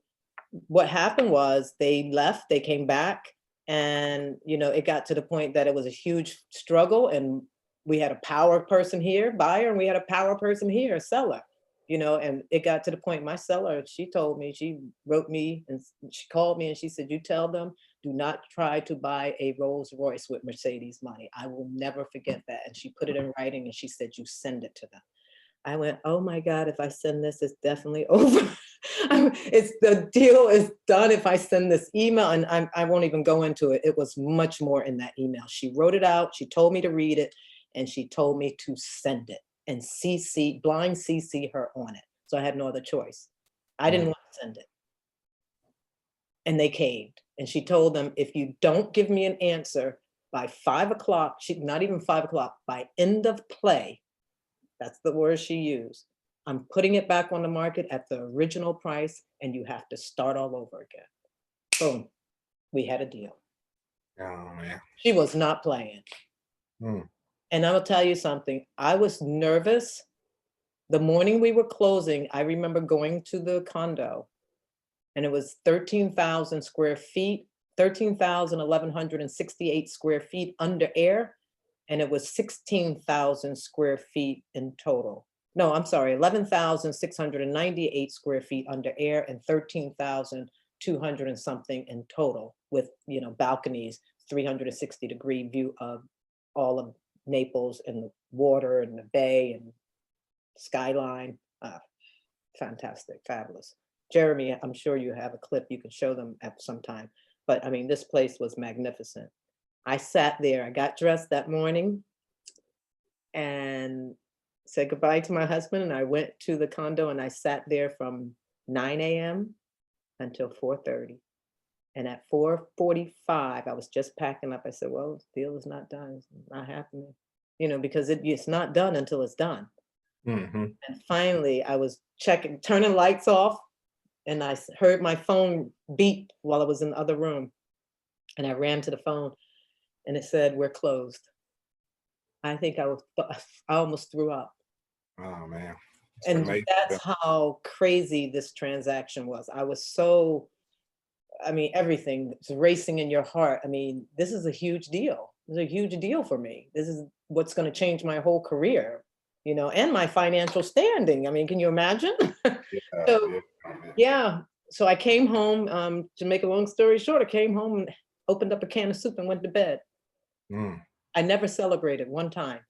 what happened was they left, they came back, and it got to the point that it was a huge struggle, and we had a power person here, buyer, and we had a power person here, seller. And it got to the point, my seller, she told me, she wrote me and she called me and she said, you tell them, do not try to buy a Rolls Royce with Mercedes money. I will never forget that. And she put it in writing and she said, you send it to them. I went, oh my God, if I send this, it's definitely over. The deal is done if I send this email, and I won't even go into it. It was much more in that email. She wrote it out. She told me to read it, and she told me to send it and blind CC her on it. So I had no other choice. I didn't mm. want to send it. And they caved. And she told them, if you don't give me an answer by 5 o'clock, not even 5 o'clock, by end of play, that's the word she used, I'm putting it back on the market at the original price and you have to start all over again. Boom, we had a deal. Oh man. She was not playing. Mm. And I will tell you something, I was nervous. The morning we were closing, I remember going to the condo and it was 13,000 square feet, 13,168 square feet under air. And it was 16,000 square feet in total. No, I'm sorry, 11,698 square feet under air and 13,200 and something in total with, balconies, 360-degree view of all of Naples and the water and the bay and skyline. Fantastic, fabulous. Jeremy, I'm sure you have a clip you can show them at some time. But I mean, this place was magnificent. I sat there, I got dressed that morning and said goodbye to my husband. And I went to the condo and I sat there from 9 a.m. until 4:30. And at 4:45, I was just packing up. I said, well, the deal is not done. It's not happening, because it's not done until it's done. Mhm. And finally, I was turning lights off, and I heard my phone beep while I was in the other room. And I ran to the phone, and it said, we're closed. I think I almost threw up. Oh man. It's And amazing. that's how crazy this transaction was. I was so, everything was racing in your heart. This is a huge deal. It's a huge deal for me. This is what's going to change my whole career, and my financial standing. Can you imagine? Yeah, So, yeah. yeah. So I came home, to make a long story short, I came home and opened up a can of soup and went to bed. Mm, I never celebrated one time.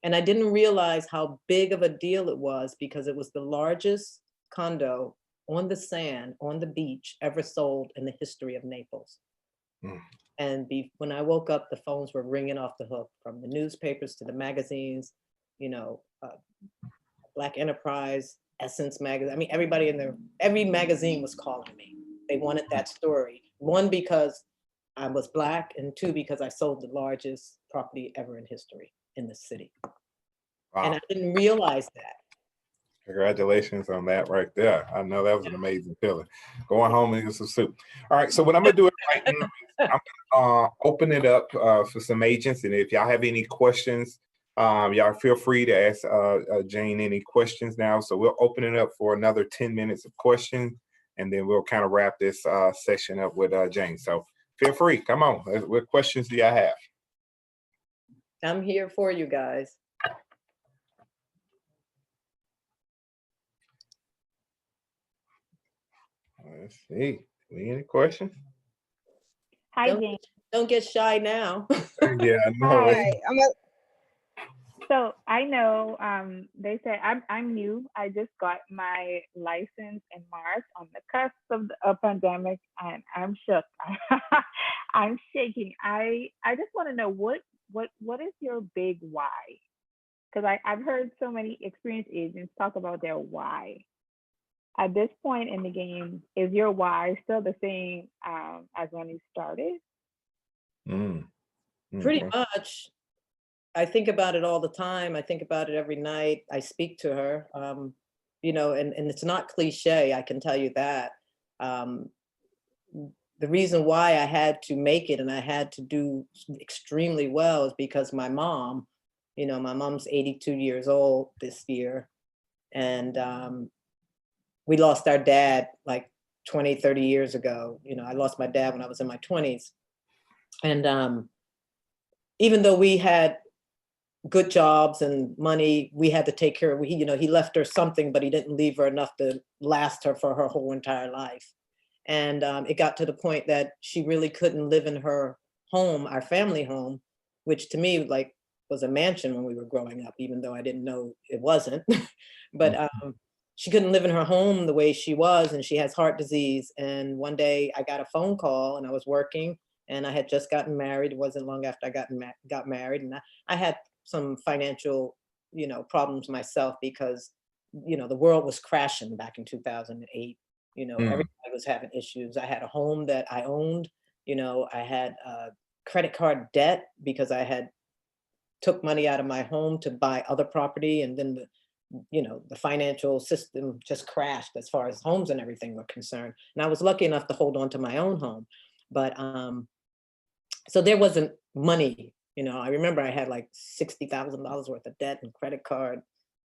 And I didn't realize how big of a deal it was because it was the largest condo on the sand, on the beach, ever sold in the history of Naples. mm. And when I woke up, the phones were ringing off the hook, from the newspapers to the magazines, Black Enterprise, Essence magazine. Everybody every magazine was calling me. They wanted that story. One, because I was Black, and two, because I sold the largest property ever in history in the city. And Wow. I didn't realize that. Congratulations on that right there. I know that was an amazing feeling. Going home and get some soup. All right. So what I'm gonna do it right now is I'm gonna open it up for some agents. And if y'all have any questions, y'all feel free to ask Jane any questions now. So we'll open it up for another 10 minutes of questions, and then we'll kind of wrap this session up with Jane. So feel free. Come on. What questions do y'all have? I'm here for you guys. Let's see. Any questions? Hi, Don't, Jane. don't get shy now. Yeah, I know. Hi. So I know they say I'm new. I just got my license in March on the cusp of the pandemic, and I'm shook. I'm shaking. I just want to know what is your big why? Because I've heard so many experienced agents talk about their why. At this point in the game, is your why still the same as when you started? Mm. Pretty Okay. much. I think about it all the time. I think about it every night. I speak to her, and it's not cliche, I can tell you that. The reason why I had to make it and I had to do extremely well is because my mom's 82 years old this year. And we lost our dad like 20, 30 years ago. I lost my dad when I was in my 20s. And even though we had good jobs and money, we had to take care of, he left her something, but he didn't leave her enough to last her for her whole entire life. And it got to the point that she really couldn't live in her home, our family home, which to me was a mansion when we were growing up, even though I didn't know it wasn't. But she couldn't live in her home the way she was, and she has heart disease. And one day I got a phone call and I was working and I had just gotten married. It wasn't long after I got married. And I had some financial, problems myself because, the world was crashing back in 2008. Everybody was having issues. I had a home that I owned, I had credit card debt because I had took money out of my home to buy other property. And then the financial system just crashed as far as homes and everything were concerned. And I was lucky enough to hold on to my own home. But so there wasn't money You know, I remember I had like $60,000 worth of debt and credit card,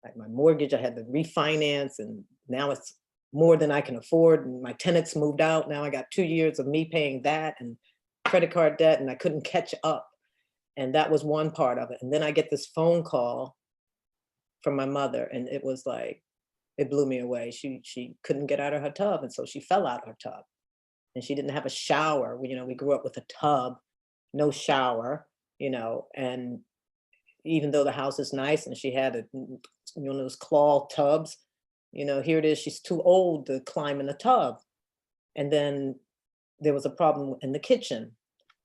like my mortgage, I had to refinance, and now it's more than I can afford. And my tenants moved out. Now I got 2 years of me paying that and credit card debt, and I couldn't catch up. And that was one part of it. And then I get this phone call from my mother, and it was like, it blew me away. She couldn't get out of her tub, and so she fell out of her tub. And she didn't have a shower. You know, we grew up with a tub, no shower, you know, and even though the house is nice and she had those claw tubs, you know, here it is, she's too old to climb in the tub. And then there was a problem in the kitchen.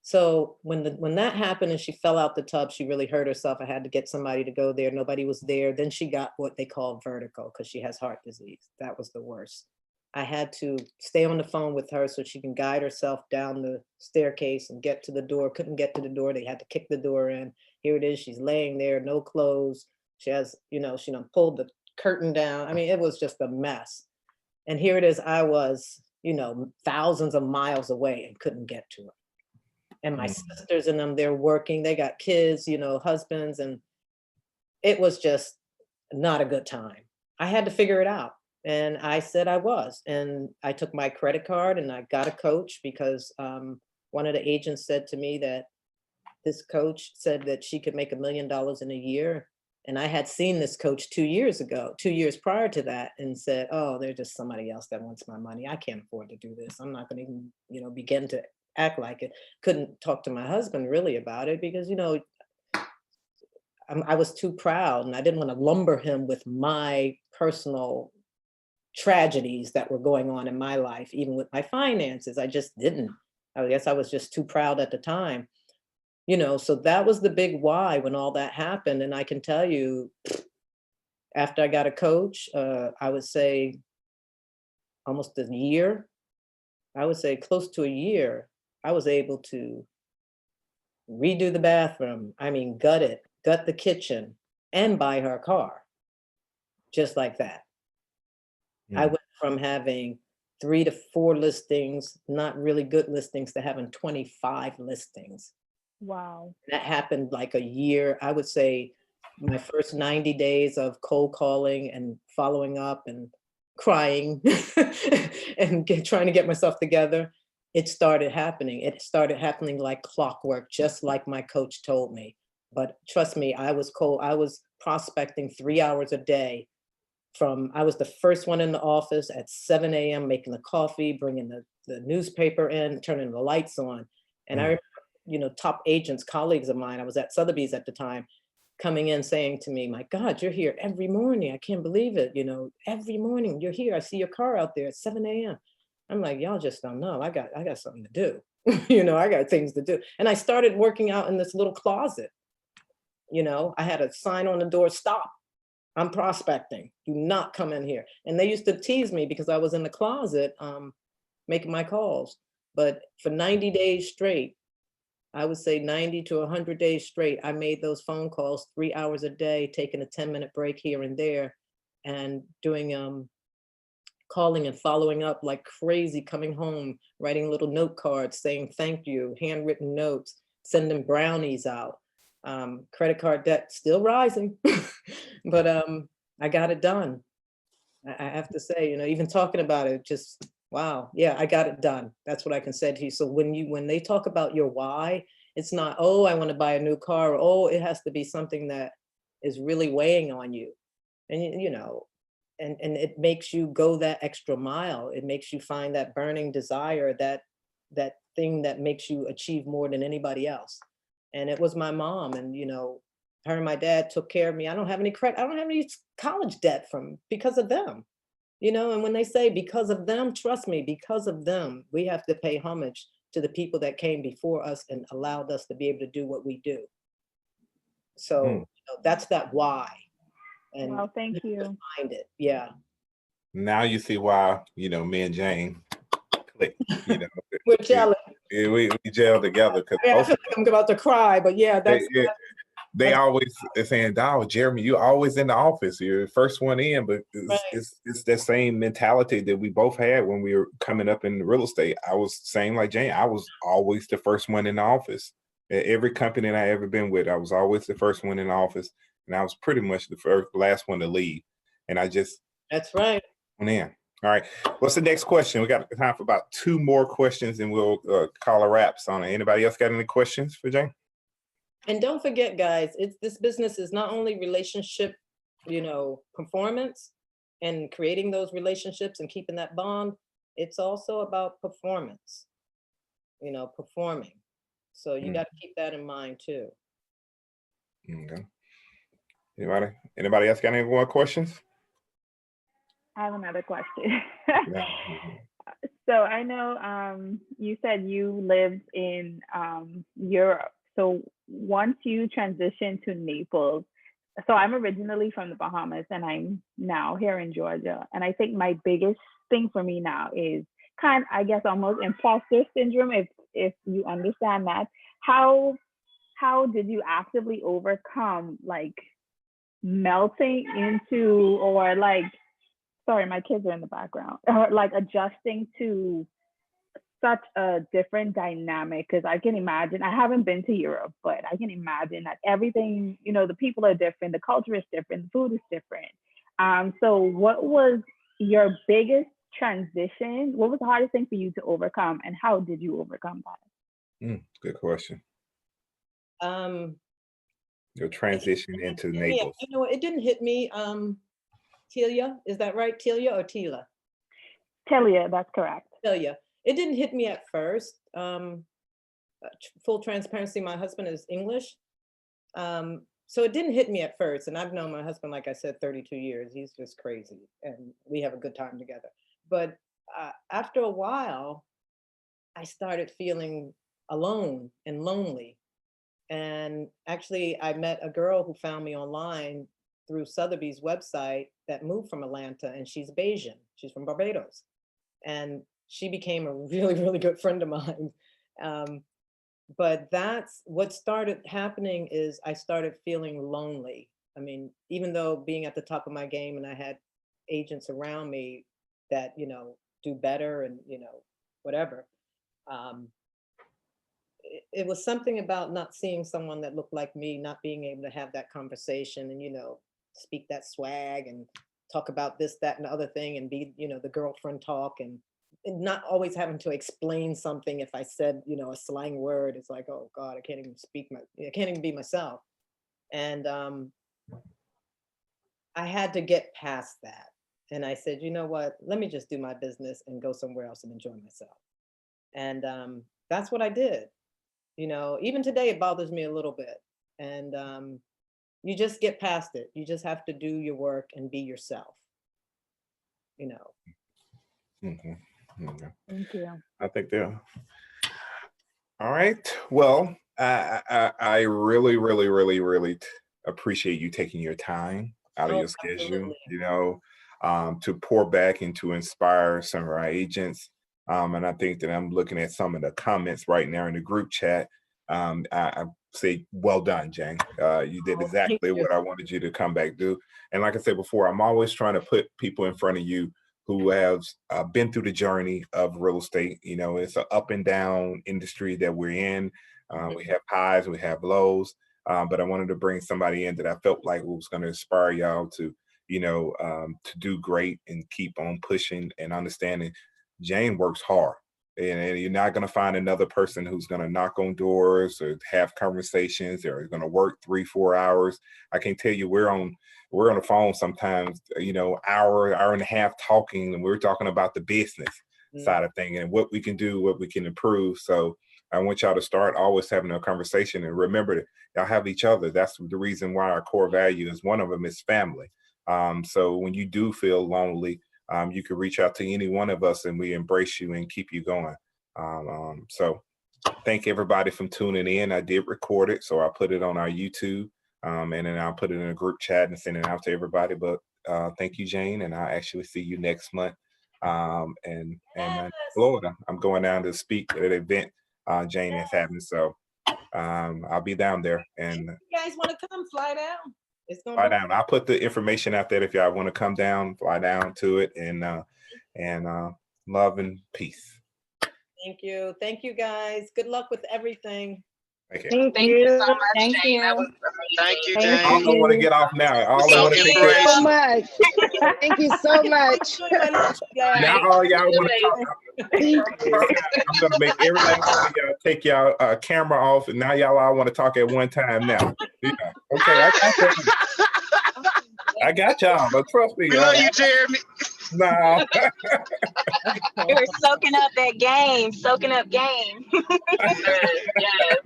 So when that happened and she fell out the tub, she really hurt herself. I had to get somebody to go there. Nobody was there. Then she got what they call vertigo because she has heart disease. That was the worst. I had to stay on the phone with her so she can guide herself down the staircase and get to the door. Couldn't get to the door. They had to kick the door in. Here it is. She's laying there, no clothes. She has, you know, she done pulled the curtain down. I mean, it was just a mess. And here it is. I was, you know, thousands of miles away and couldn't get to her. And my sisters and them, they're working. They got kids, you know, husbands, and it was just not a good time. I had to figure it out. And I said I was. And I took my credit card and I got a coach because one of the agents said to me that this coach said that she could make $1 million in a year. And I had seen this coach 2 years ago, 2 years prior to that, and said, oh, there's just somebody else that wants my money. I can't afford to do this. I'm not going to even, you know, begin to act like it. Couldn't talk to my husband really about it because, you know, I was too proud and I didn't want to lumber him with my personal tragedies that were going on in my life, even with my finances. I just didn't. I guess I was just too proud at the time. You know, so that was the big why when all that happened. And I can tell you, after I got a coach, I would say almost a year, I would say close to a year, I was able to redo the bathroom. I mean, gut it, gut the kitchen, and buy her a car. Just like that. I went from having 3 to 4 listings, not really good listings, to having 25 listings. Wow. That happened like a year. I would say my first 90 days of cold calling and following up and crying and trying to get myself together. It started happening. It started happening like clockwork, just like my coach told me. But trust me, I was cold. I was prospecting 3 hours a day. I was the first one in the office at 7 a.m. making the coffee, bringing the newspaper in, turning the lights on. And I remember, you know, top agents, colleagues of mine, I was at Sotheby's at the time, coming in saying to me, my God, you're here every morning. I can't believe it. You know, every morning you're here. I see your car out there at 7 a.m. I'm like, y'all just don't know. I got something to do. You know, I got things to do. And I started working out in this little closet. You know, I had a sign on the door, stop. I'm prospecting. Do not come in here. And they used to tease me because I was in the closet making my calls. But for 90 days straight, I would say 90 to 100 days straight, I made those phone calls 3 hours a day, taking a 10-minute break here and there, and doing calling and following up like crazy, coming home, writing little note cards saying thank you, handwritten notes, sending brownies out. Credit card debt still rising, but I got it done. I have to say, you know, even talking about it, just wow, yeah, I got it done. That's what I can say to you. So when they talk about your why, it's not, oh, I want to buy a new car. Or, oh, it has to be something that is really weighing on you, and you know, and it makes you go that extra mile. It makes you find that burning desire, that thing that makes you achieve more than anybody else. And it was my mom, and you know, her and my dad took care of me. I don't have any credit. I don't have any college debt because of them. You know, and when they say because of them, trust me, because of them, we have to pay homage to the people that came before us and allowed us to be able to do what we do. So you know, that's that why. And Well, thank you. find it. Yeah. Now you see why, you know, me and Jane click, you know. We're jealous. We gel together because I feel like I'm about to cry, but yeah, they always saying, "Dog, Jeremy, you always in the office. You're the first one in." But it's that same mentality that we both had when we were coming up in real estate. I was saying like Jane, I was always the first one in the office. Every company that I ever been with, I was always the first one in the office, and I was pretty much the last one to leave. And I just That's right. went in. All right. What's the next question? We got time for about 2 more questions, and we'll call a wraps on it. Anybody else got any questions for Jane? And don't forget, guys, this business is not only relationship, performance and creating those relationships and keeping that bond. It's also about performance, performing. So you got to keep that in mind too. Okay. Anybody else got any more questions? I have another question. Yeah. So I know you said you lived in Europe. So once you transitioned to Naples, so I'm originally from the Bahamas and I'm now here in Georgia. And I think my biggest thing for me now is I guess almost imposter syndrome, if you understand that. How did you actively overcome like melting into, or like, sorry, my kids are in the background, or like adjusting to such a different dynamic? Because I can imagine, I haven't been to Europe, but I can imagine that everything, the people are different, the culture is different, the food is different. So what was your biggest transition? What was the hardest thing for you to overcome, and how did you overcome that? Good question. Um, Your transition into Naples. It didn't hit me. Telia, is that right? Telia or Tila? Telia, that's correct. Telia. It didn't hit me at first. Full transparency, my husband is English. So it didn't hit me at first. And I've known my husband, like I said, 32 years. He's just crazy. And we have a good time together. But after a while, I started feeling alone and lonely. And actually, I met a girl who found me online through Sotheby's website that moved from Atlanta, and she's Bayesian. She's from Barbados. And she became a really, really good friend of mine. But that's what started happening, is I started feeling lonely. I mean, even though being at the top of my game and I had agents around me that, do better and, whatever. It was something about not seeing someone that looked like me, not being able to have that conversation and, speak that swag and talk about this, that, and the other thing, and be, the girlfriend talk, and not always having to explain something. If I said, a slang word, it's like, oh God, I can't even I can't even be myself. And I had to get past that. And I said, you know what, let me just do my business and go somewhere else and enjoy myself. And that's what I did. Even today, it bothers me a little bit. And you just get past it. You just have to do your work and be yourself. Mm-hmm. Thank you. I think they're all right. Well, I really, really, really, really appreciate you taking your time out of Oh, your schedule, absolutely. to pour back and to inspire some of our agents. And I think that I'm looking at some of the comments right now in the group chat. I say, well done, Jane. You did Oh, thank exactly you. what I wanted you to come back do. And like I said before, I'm always trying to put people in front of you who have been through the journey of real estate. It's an up and down industry that we're in. We have highs, we have lows. But I wanted to bring somebody in that I felt like was going to inspire y'all to, to do great and keep on pushing and understanding. Jane works hard. And you're not going to find another person who's going to knock on doors or have conversations or going to work 3-4 hours. I can tell you we're on the phone sometimes, hour and a half talking, and we're talking about the business side of thing and what we can do, what we can improve. So I want y'all to start always having a conversation, and remember that y'all have each other. That's the reason why our core value is, one of them is family. So when you do feel lonely, you can reach out to any one of us and we embrace you and keep you going. So thank everybody for tuning in. I did record it, so I'll put it on our YouTube, and then I'll put it in a group chat and send it out to everybody. But thank you, Jane, and I'll actually see you next month. And in Florida, I'm going down to speak at an event Jane is having. So I'll be down there. And you guys want to come, fly down. It's gonna fly be down. I'll put the information out there if y'all want to come down, fly down to it, and love and peace. Thank you. Thank you, guys. Good luck with everything. Okay. Thank Thank you so you. much, Thank Jane. you. That was Thank you, Thank I Jane. don't want to you. get off now. I So don't want to can take Grace. this. So much. Thank you so much. Enjoy my lunch, guys. Now all y'all want to talk. I'm gonna make every last one of y'all take y'all camera off, and now y'all all want to talk at one time now. Yeah. Okay, I got y'all, but trust me, We love you, Jeremy. nah. You were soaking up that game, soaking up game. Yes.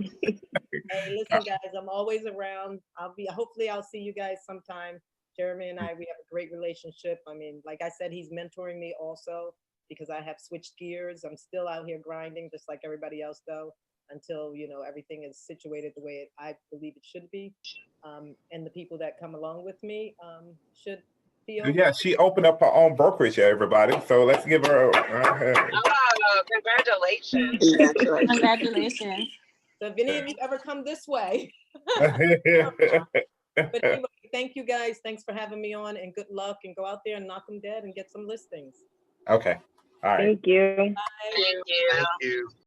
Hey, listen, guys, I'm always around. Hopefully I'll see you guys sometime. Jeremy and I, we have a great relationship. I mean, like I said, he's mentoring me also because I have switched gears. I'm still out here grinding just like everybody else though, until, everything is situated the way I believe it should be. And the people that come along with me should feel. Yeah, she opened up her own brokerage, everybody. So let's give her. Oh, congratulations. Congratulations. Congratulations. So if any of you ever come this way, but anyway, thank you guys. Thanks for having me on and good luck and go out there and knock them dead and get some listings. Okay. All right. Thank you. Bye. Thank you. Thank you.